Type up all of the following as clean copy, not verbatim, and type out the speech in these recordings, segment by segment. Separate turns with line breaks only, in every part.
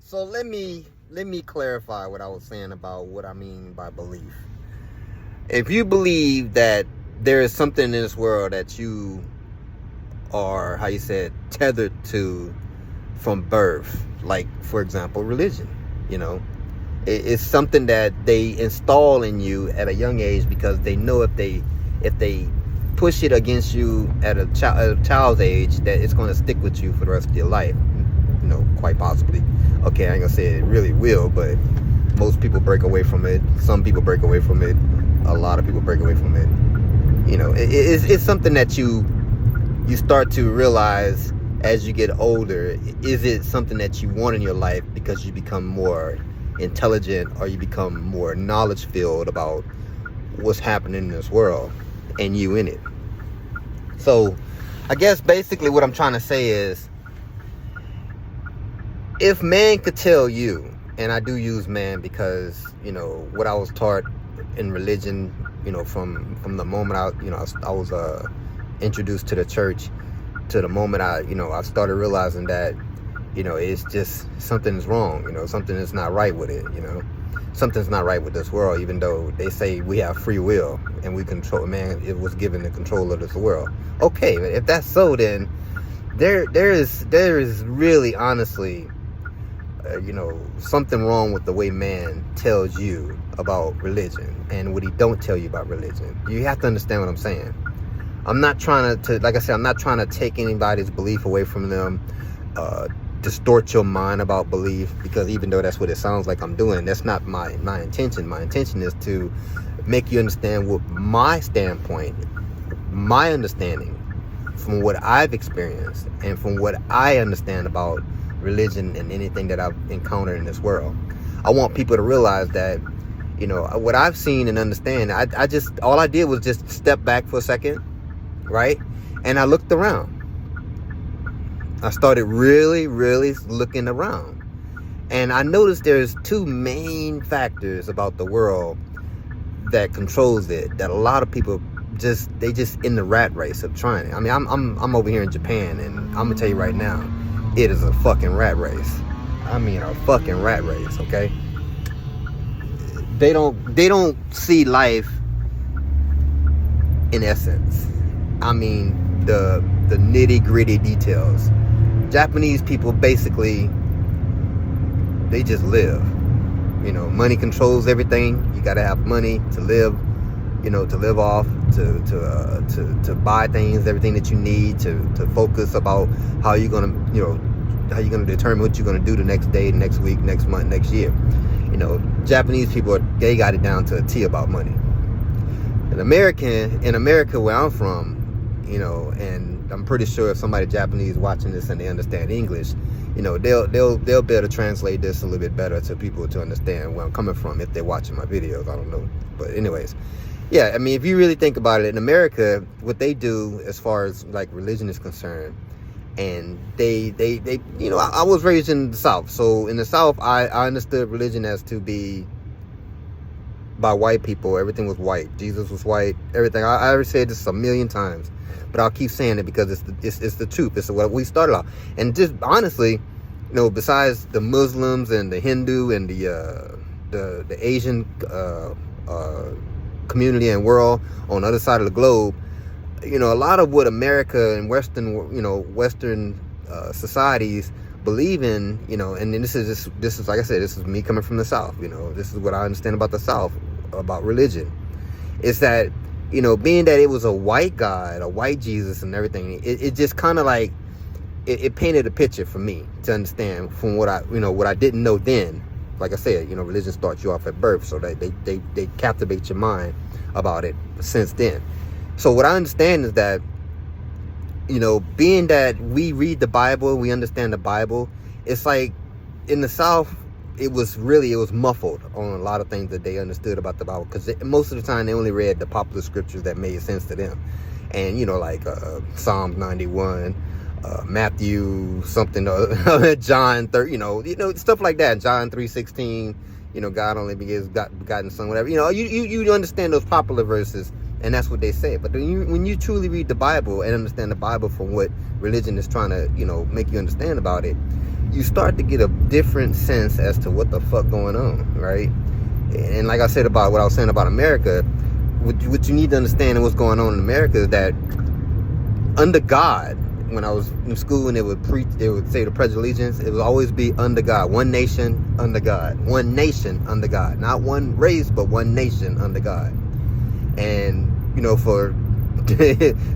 So let me clarify what I was saying about what I mean by belief. If you believe that there is something in this world that you are, how you said, tethered to from birth, like for example, religion, you know, it's something that they install in you at a young age because they know if they push it against you at a child's age, that it's going to stick with you for the rest of your life. Quite possibly. Okay, I ain't gonna say it really will, but most people break away from it. Some people break away from it. A lot of people break away from it. It's something that you start to realize as you get older. Is it something that you want in your life because you become more intelligent, or you become more knowledge filled about what's happening in this world and you in it? So I guess basically what I'm trying to say is, if man could tell you, and I do use man because, what I was taught in religion, from the moment I was introduced to the church, to the moment I started realizing that, it's just something's wrong, something is not right with it, something's not right with this world, even though they say we have free will and we control, man, it was given the control of this world. Okay, if that's so, then there is really, honestly, something wrong with the way man tells you about religion and what he don't tell you about religion. You have to understand what I'm saying. I'm not trying to like I said, I'm not trying to take anybody's belief away from them, distort your mind about belief, because even though that's what it sounds like I'm doing, that's not my intention. My intention is to make you understand what my standpoint, my understanding from what I've experienced and from what I understand about religion and anything that I've encountered in this world. I want people to realize that, what I've seen and understand, all I did was just step back for a second, right? And I looked around. I started really, really looking around. And I noticed there's two main factors about the world that controls it, that a lot of people just in the rat race of trying it. I mean, I'm over here in Japan, and I'm gonna tell you right now, it is a fucking rat race. I mean, a fucking rat race, okay? They don't see life in essence. I mean, the nitty-gritty details. Japanese people basically, they just live. Money controls everything. You gotta have money to live, to live off, to buy things, everything that you need, to focus about how you're gonna, how you're gonna determine what you're gonna do the next day, next week, next month, next year. Japanese people, they got it down to a T about money. In America where I'm from, and I'm pretty sure if somebody Japanese watching this and they understand English, they'll be able to translate this a little bit better to people to understand where I'm coming from if they're watching my videos. I don't know, but anyways, yeah. I mean, if you really think about it, in America, what they do as far as like religion is concerned, and they I was raised in the South, so in the South, I understood religion as to be by white people. Everything was white. Jesus was white. Everything. I already said this a million times, but I'll keep saying it because it's the truth. It's what we started off. And just honestly, besides the Muslims and the Hindu and the Asian community and world on the other side of the globe, a lot of what America and Western societies believe in, and this is like I said, this is me coming from the South. This is what I understand about the South, about religion, is that, being that it was a white God, a white Jesus and everything, it just kind of like, it painted a picture for me to understand from what I didn't know then. Like I said, religion starts you off at birth, so they captivate your mind about it since then. So what I understand is that, being that we read the Bible, we understand the Bible, it's like in the South, it was muffled on a lot of things that they understood about the Bible, because most of the time they only read the popular scriptures that made sense to them. And, like Psalms 91, Matthew something, John 30, stuff like that, John 3:16, God only begotten son, whatever. You understand those popular verses, and that's what they say. But when you truly read the Bible and understand the Bible from what religion is trying to, make you understand about it, you start to get a different sense as to what the fuck going on, right? And like I said about what I was saying about America, what you need to understand and what's going on in America is that under God, when I was in school and they would say the Pledge of Allegiance, it would always be under God. One nation under God. One nation under God. Not one race, but one nation under God. And,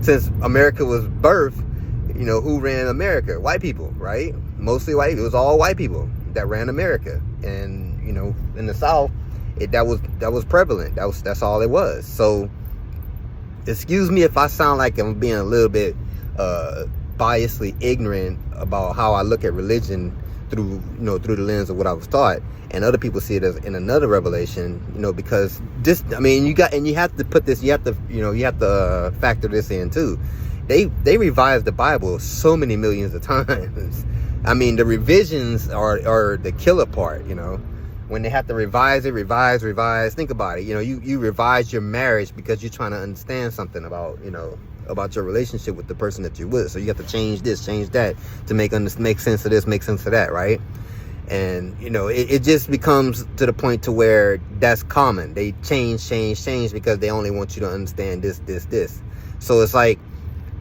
since America was birthed, who ran America? White people, right? Mostly white. It was all white people that ran America. And, in the South, that was prevalent. That's all it was. So, excuse me if I sound like I'm being a little bit biasly ignorant about how I look at religion through the lens of what I was taught, and other people see it as in another revelation, because you have to put this, you have to factor this in too. They revised the Bible so many millions of times. I mean, the revisions are the killer part, when they have to revise. Think about it. You revise your marriage because you're trying to understand something about your relationship with the person that you're with. So you have to change this, change that to make sense of this, make sense of that, right? And it just becomes to the point to where that's common. They change because they only want you to understand this. So it's like,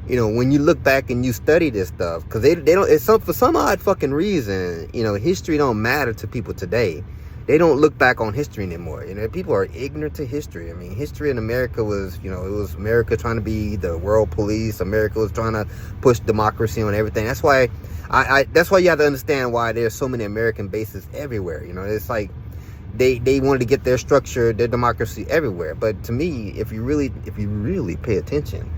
when you look back and you study this stuff, because they don't, for some odd fucking reason, history don't matter to people today. They don't look back on history anymore. People are ignorant to history. I mean, history in America was, it was America trying to be the world police. America was trying to push democracy on everything. That's why that's why you have to understand why there's so many American bases everywhere. It's like they wanted to get their structure, their democracy everywhere. But to me, if you really pay attention,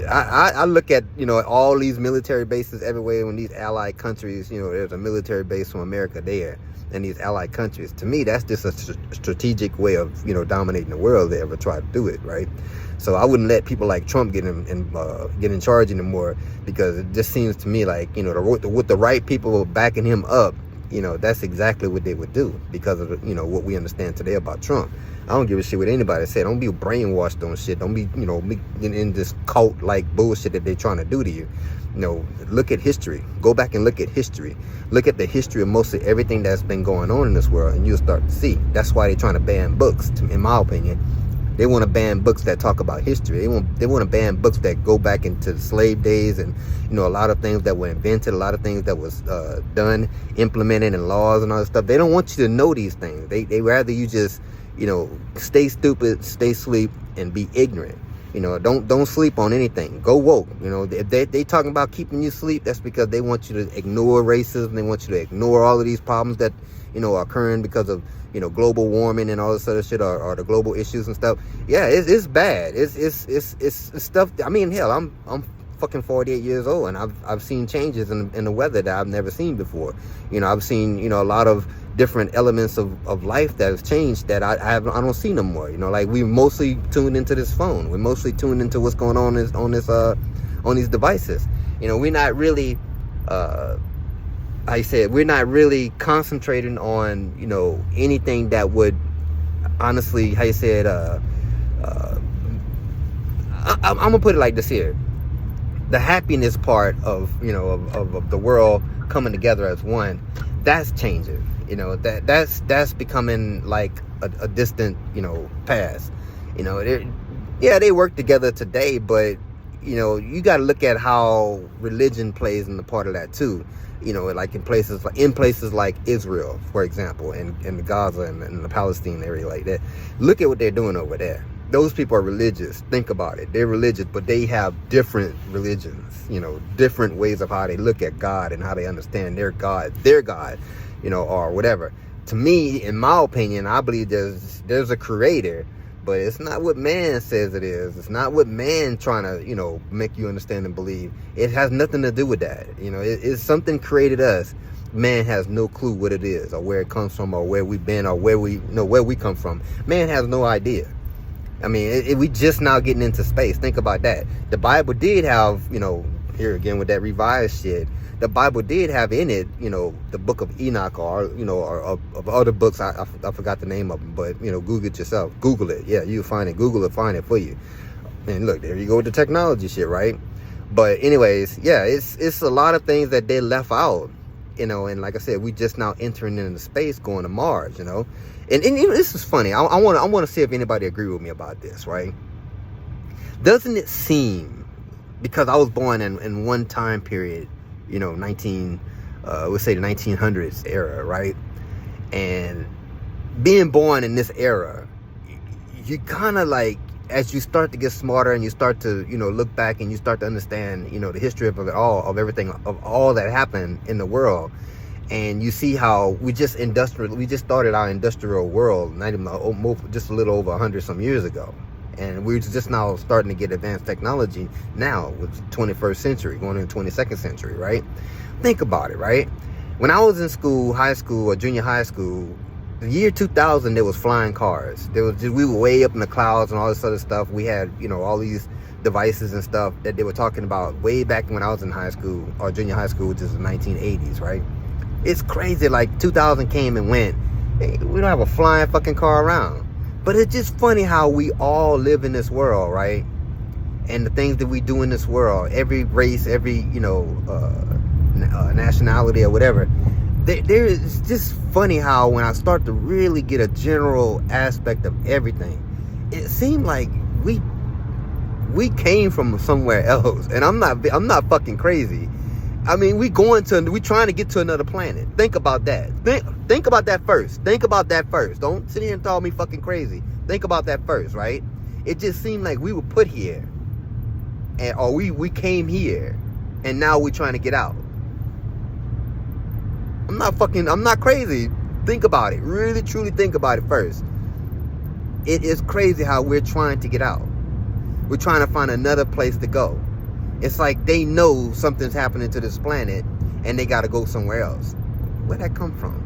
I look at all these military bases everywhere. When these allied countries, there's a military base from America there, and these allied countries, to me, that's just a strategic way of dominating the world. They ever try to do it, right? So I wouldn't let people like Trump get in charge anymore, because it just seems to me like with the right people backing him up, that's exactly what they would do, because of what we understand today about Trump. I don't give a shit what anybody said. Don't be brainwashed on shit. Don't be, in this cult like bullshit that they're trying to do to you. Look at history. Go back and look at history. Look at the history of mostly everything that's been going on in this world, and you'll start to see. That's why they're trying to ban books, in my opinion. They want to ban books that talk about history. They want to ban books that go back into the slave days, and a lot of things that were invented, a lot of things that was done, implemented in laws and all that stuff. They don't want you to know these things. They rather you just stay stupid, stay asleep, and be ignorant. Don't sleep on anything. Go woke. If they talking about keeping you asleep, that's because they want you to ignore racism. They want you to ignore all of these problems that are occurring because of global warming and all this other shit, or the global issues and stuff. Yeah, it's bad. It's stuff. I mean, hell, I'm fucking 48 years old, and I've seen changes in the weather that I've never seen before. I've seen a lot of different elements of life that have changed that I don't see no more. Like, we mostly tuned into this phone. We're mostly tuned into what's going on on these devices. We're not really we're not really concentrating on anything that would honestly, I'm gonna put it like this here. The happiness part of of the world coming together as one, that's changing. That's becoming like a distant past. They work together today, but you got to look at how religion plays in the part of that too. Like in places like Israel, for example, and the Gaza and the Palestine area like that. Look at what they're doing over there. Those people are religious. Think about it. They're religious, but they have different religions, different ways of how they look at God and how they understand their God, or whatever. To me, in my opinion, I believe there's a creator, but it's not what man says it is. It's not what man trying to, make you understand and believe. It has nothing to do with that. It's something created us. Man has no clue what it is, or where it comes from, or where we've been, or where we come from. Man has no idea. I mean, we just now getting into space. Think about that. The Bible did have, here again with that revised shit, the Bible did have in it, the book of Enoch, or of other books. I forgot the name of them, but Google it yourself. Google it. Yeah, you'll find it. Google will find it for you. And look, there you go with the technology shit, right? But anyways, yeah, it's a lot of things that they left out, and like I said, we just now entering into space, going to Mars, and this is funny. I want to see if anybody agree with me about this, right? Doesn't it seem, because I was born in one time period, 19, let's say the 1900s era, right? And being born in this era, you kind of like, as you start to get smarter and you start to, look back and you start to understand, the history of it all, of everything, of all that happened in the world. And you see how we just started our industrial world, not even just a little over 100 some years ago. And we're just now starting to get advanced technology now with 21st century, going into 22nd century, right? Think about it, right? When I was in school, high school or junior high school, the year 2000, there was flying cars. We were way up in the clouds and all this other stuff. We had, all these devices and stuff that they were talking about way back when I was in high school or junior high school, which is the 1980s, right? It's crazy. Like 2000 came and went. Hey, we don't have a flying fucking car around. But it's just funny how we all live in this world, right? And the things that we do in this world, every race, every, nationality or whatever. It's just funny how when I start to really get a general aspect of everything, it seemed like we came from somewhere else. And I'm not fucking crazy. I mean, we trying to get to another planet. Think about that. Think about that first. Think about that first. Don't sit here and call me fucking crazy. Think about that first, right? It just seemed like we were put here, or we came here, and now we're trying to get out. I'm not crazy. Think about it. Really, truly think about it first. It is crazy how we're trying to get out. We're trying to find another place to go. It's like they know something's happening to this planet and they got to go somewhere else. Where'd that come from?